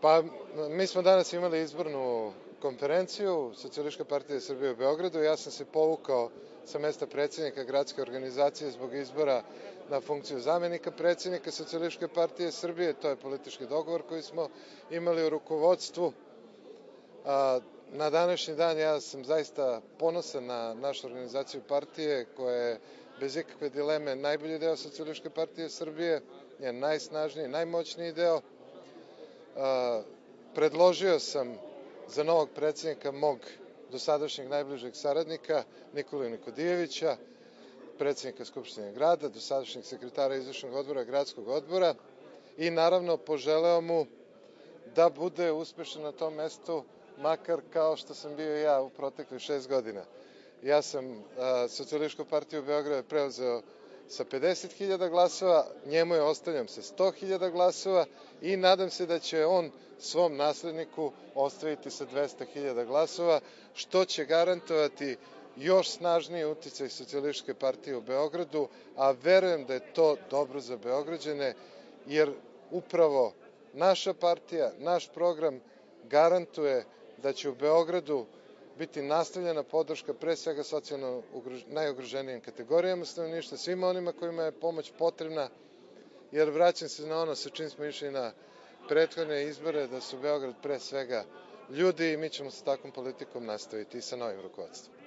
Pa, mi smo danas imali izbornu konferenciju Socijalističke partije Srbije u Beogradu. Ja sam se povukao sa mesta predsjednika gradske organizacije zbog izbora na funkciju zamenika predsjednika Socijalističke partije Srbije. To je politički dogovor koji smo imali u rukovodstvu. Na današnji dan ja sam zaista ponosan na našu organizaciju partije koja je bez ikakve dileme najbolji deo Socijalističke partije Srbije, je najsnažniji, najmoćniji deo. Predložio sam za novog predsjednika mog dosadašnjeg najbližeg saradnika Nikolu Nikodijevića, predsjednika Skupštine grada, dosadašnjeg sekretara izvršnog odbora gradskog odbora i naravno poželeo mu da bude uspešan na tom mestu, makar kao što sam bio ja u proteklih 6 godina. Ja sam Socijalističku partiju Beograda preuzeo sa 50.000 glasova, njemu je ostavljam sa 100.000 glasova i nadam se da će on svom nasledniku ostaviti sa 200.000 glasova, što će garantovati još snažniji uticaj Socijalističke partije u Beogradu, a verujem da je to dobro za Beograđane, jer upravo naša partija, naš program garantuje da će u Beogradu biti nastavljena podrška pre svega socijalno najugroženijim kategorijama stanovništva, svima onima kojima je pomoć potrebna, jer vraćam se na ono sa čim smo išli na prethodne izbore, da su Beograd pre svega ljudi i mi ćemo sa takvom politikom nastaviti i sa novim rukovodstvom.